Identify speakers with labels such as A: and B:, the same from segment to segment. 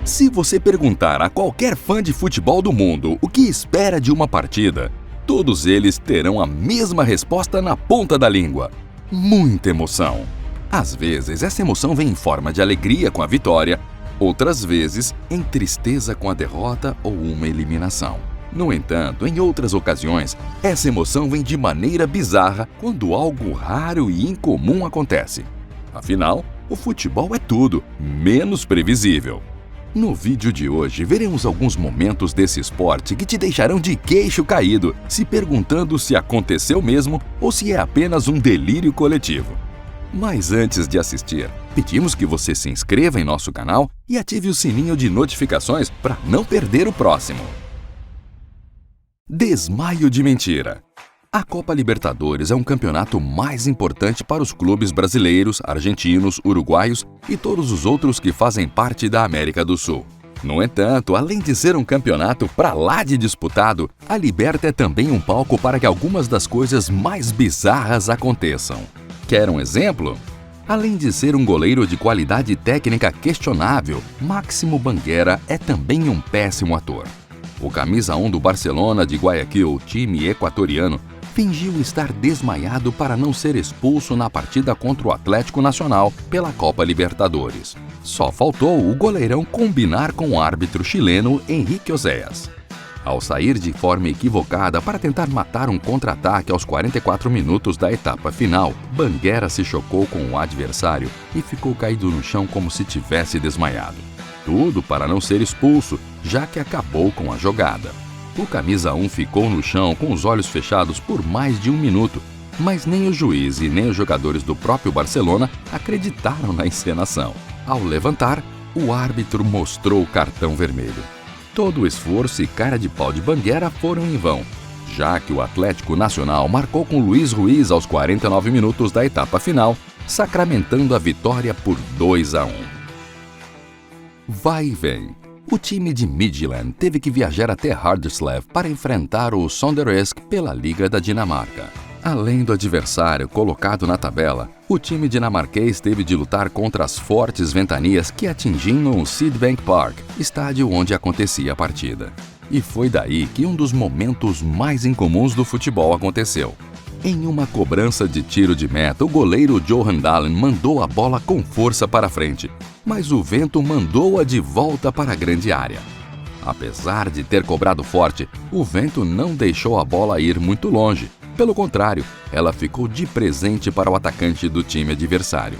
A: Se você perguntar a qualquer fã de futebol do mundo o que espera de uma partida, todos eles terão a mesma resposta na ponta da língua: muita emoção. Às vezes, essa emoção vem em forma de alegria com a vitória, outras vezes, em tristeza com a derrota ou uma eliminação. No entanto, em outras ocasiões, essa emoção vem de maneira bizarra quando algo raro e incomum acontece. Afinal, o futebol é tudo, menos previsível. No vídeo de hoje, veremos alguns momentos desse esporte que te deixarão de queixo caído, se perguntando se aconteceu mesmo ou se é apenas um delírio coletivo. Mas antes de assistir, pedimos que você se inscreva em nosso canal e ative o sininho de notificações para não perder o próximo. Desmaio de mentira. A Copa Libertadores é um campeonato mais importante para os clubes brasileiros, argentinos, uruguaios e todos os outros que fazem parte da América do Sul. No entanto, além de ser um campeonato pra lá de disputado, a Liberta é também um palco para que algumas das coisas mais bizarras aconteçam. Quer um exemplo? Além de ser um goleiro de qualidade técnica questionável, Máximo Banguera é também um péssimo ator. O camisa 1 do Barcelona de Guayaquil, time equatoriano, fingiu estar desmaiado para não ser expulso na partida contra o Atlético Nacional pela Copa Libertadores. Só faltou o goleirão combinar com o árbitro chileno Enrique Oséas. Ao sair de forma equivocada para tentar matar um contra-ataque aos 44 minutos da etapa final, Banguera se chocou com o adversário e ficou caído no chão como se tivesse desmaiado. Tudo para não ser expulso, já que acabou com a jogada. O camisa 1 ficou no chão com os olhos fechados por mais de 1 minuto, mas nem o juiz e nem os jogadores do próprio Barcelona acreditaram na encenação. Ao levantar, o árbitro mostrou o cartão vermelho. Todo o esforço e cara de pau de Banguera foram em vão, já que o Atlético Nacional marcou com Luiz Ruiz aos 49 minutos da etapa final, sacramentando a vitória por 2-1. Vai e vem. O time de Midtjylland teve que viajar até Harderslev para enfrentar o Sonderesk pela Liga da Dinamarca. Além do adversário colocado na tabela, o time dinamarquês teve de lutar contra as fortes ventanias que atingiam o Sydbank Park, estádio onde acontecia a partida. E foi daí que um dos momentos mais incomuns do futebol aconteceu. Em uma cobrança de tiro de meta, o goleiro Johan Dahlen mandou a bola com força para frente, mas o vento mandou-a de volta para a grande área. Apesar de ter cobrado forte, o vento não deixou a bola ir muito longe. Pelo contrário, ela ficou de presente para o atacante do time adversário.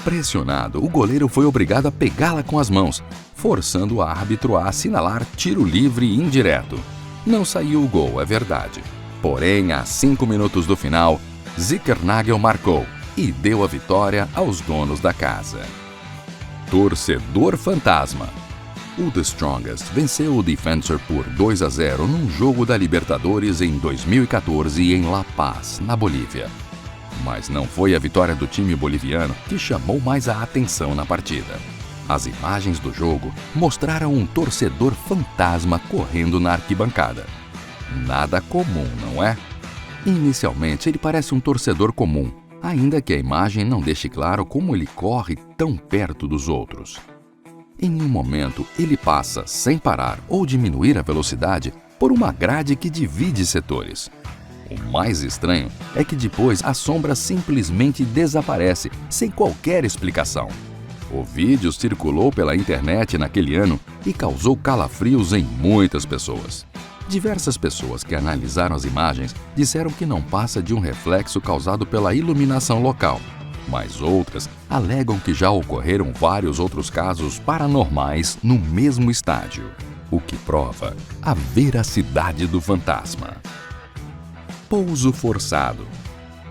A: Pressionado, o goleiro foi obrigado a pegá-la com as mãos, forçando o árbitro a assinalar tiro livre indireto. Não saiu o gol, é verdade. Porém, a 5 minutos do final, Zickernagel marcou e deu a vitória aos donos da casa. Torcedor fantasma. O The Strongest venceu o Defensor por 2-0 num jogo da Libertadores em 2014 em La Paz, na Bolívia. Mas não foi a vitória do time boliviano que chamou mais a atenção na partida. As imagens do jogo mostraram um torcedor fantasma correndo na arquibancada. Nada comum, não é? Inicialmente, ele parece um torcedor comum, ainda que a imagem não deixe claro como ele corre tão perto dos outros. Em um momento, ele passa, sem parar ou diminuir a velocidade, por uma grade que divide setores. O mais estranho é que depois a sombra simplesmente desaparece, sem qualquer explicação. O vídeo circulou pela internet naquele ano e causou calafrios em muitas pessoas. Diversas pessoas que analisaram as imagens disseram que não passa de um reflexo causado pela iluminação local, mas outras alegam que já ocorreram vários outros casos paranormais no mesmo estádio, o que prova a veracidade do fantasma. Pouso forçado.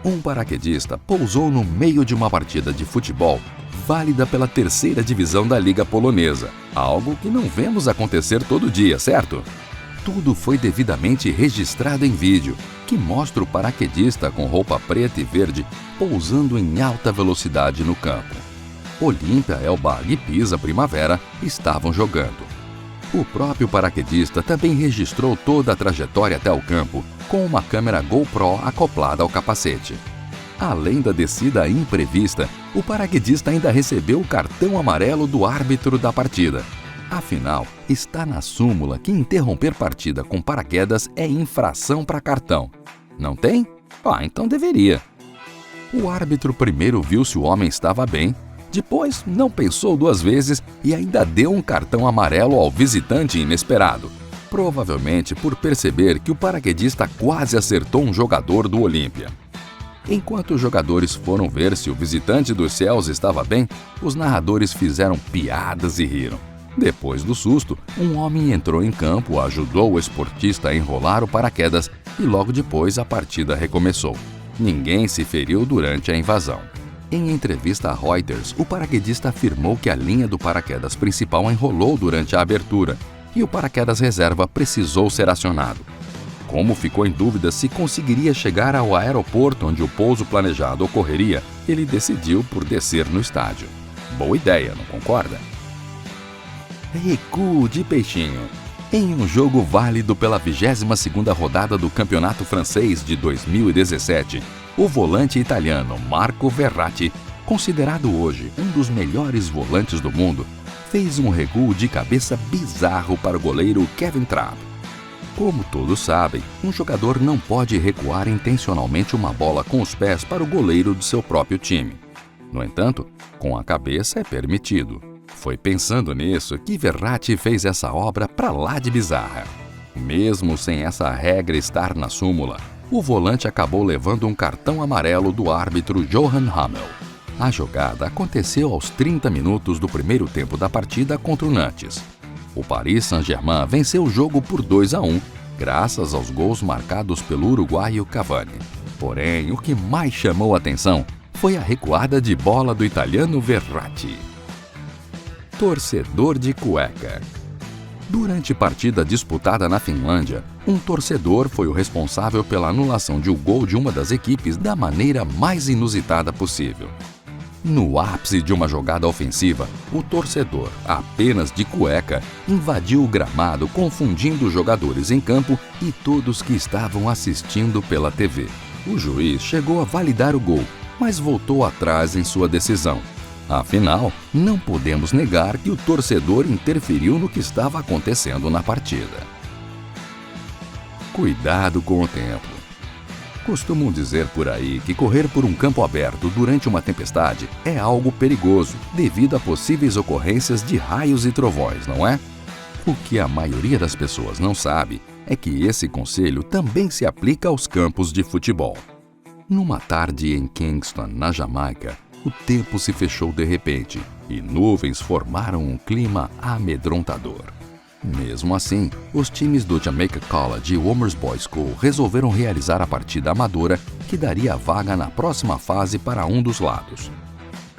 A: Um paraquedista pousou no meio de uma partida de futebol válida pela 3ª divisão da Liga Polonesa, algo que não vemos acontecer todo dia, certo? Tudo foi devidamente registrado em vídeo, que mostra o paraquedista com roupa preta e verde pousando em alta velocidade no campo. Olímpia, Elba e Pisa Primavera estavam jogando. O próprio paraquedista também registrou toda a trajetória até o campo, com uma câmera GoPro acoplada ao capacete. Além da descida imprevista, o paraquedista ainda recebeu o cartão amarelo do árbitro da partida. Afinal, está na súmula que interromper partida com paraquedas é infração para cartão. Não tem? Então deveria. O árbitro primeiro viu se o homem estava bem, depois não pensou duas vezes e ainda deu um cartão amarelo ao visitante inesperado, provavelmente por perceber que o paraquedista quase acertou um jogador do Olímpia. Enquanto os jogadores foram ver se o visitante dos céus estava bem, os narradores fizeram piadas e riram. Depois do susto, um homem entrou em campo, ajudou o esportista a enrolar o paraquedas e logo depois a partida recomeçou. Ninguém se feriu durante a invasão. Em entrevista a Reuters, o paraquedista afirmou que a linha do paraquedas principal enrolou durante a abertura e o paraquedas reserva precisou ser acionado. Como ficou em dúvida se conseguiria chegar ao aeroporto onde o pouso planejado ocorreria, ele decidiu por descer no estádio. Boa ideia, não concorda? Recuo de peixinho. Em um jogo válido pela 22ª rodada do Campeonato Francês de 2017, o volante italiano Marco Verratti, considerado hoje um dos melhores volantes do mundo, fez um recuo de cabeça bizarro para o goleiro Kevin Trapp. Como todos sabem, um jogador não pode recuar intencionalmente uma bola com os pés para o goleiro do seu próprio time. No entanto, com a cabeça é permitido. Foi pensando nisso que Verratti fez essa obra pra lá de bizarra. Mesmo sem essa regra estar na súmula, o volante acabou levando um cartão amarelo do árbitro Johan Hummel. A jogada aconteceu aos 30 minutos do primeiro tempo da partida contra o Nantes. O Paris Saint-Germain venceu o jogo por 2-1, graças aos gols marcados pelo uruguaio Cavani. Porém, o que mais chamou a atenção foi a recuada de bola do italiano Verratti. Torcedor de cueca. Durante partida disputada na Finlândia, um torcedor foi o responsável pela anulação de um gol de uma das equipes da maneira mais inusitada possível. No ápice de uma jogada ofensiva, o torcedor, apenas de cueca, invadiu o gramado confundindo os jogadores em campo e todos que estavam assistindo pela TV. O juiz chegou a validar o gol, mas voltou atrás em sua decisão. Afinal, não podemos negar que o torcedor interferiu no que estava acontecendo na partida. Cuidado com o tempo. Costumam dizer por aí que correr por um campo aberto durante uma tempestade é algo perigoso, devido a possíveis ocorrências de raios e trovões, não é? O que a maioria das pessoas não sabe é que esse conselho também se aplica aos campos de futebol. Numa tarde em Kingston, na Jamaica, o tempo se fechou de repente e nuvens formaram um clima amedrontador. Mesmo assim, os times do Jamaica College e Womers Boys School resolveram realizar a partida amadora que daria a vaga na próxima fase para um dos lados.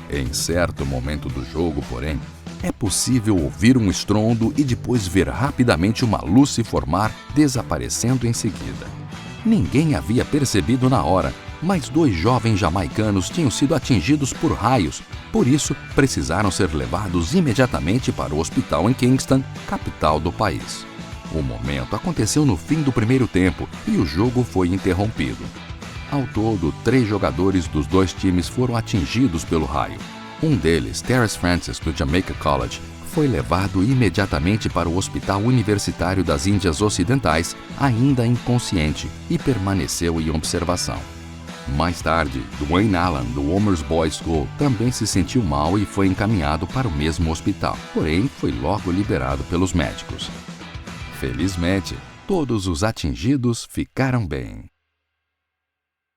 A: Em certo momento do jogo, porém, é possível ouvir um estrondo e depois ver rapidamente uma luz se formar, desaparecendo em seguida. Ninguém havia percebido na hora, mas 2 jovens jamaicanos tinham sido atingidos por raios, por isso precisaram ser levados imediatamente para o hospital em Kingston, capital do país. O momento aconteceu no fim do primeiro tempo e o jogo foi interrompido. Ao todo, 3 jogadores dos 2 times foram atingidos pelo raio. Um deles, Terrence Francis, do Jamaica College, foi levado imediatamente para o Hospital Universitário das Índias Ocidentais, ainda inconsciente, e permaneceu em observação. Mais tarde, Dwayne Allen, do Womers Boys School, também se sentiu mal e foi encaminhado para o mesmo hospital, porém foi logo liberado pelos médicos. Felizmente, todos os atingidos ficaram bem.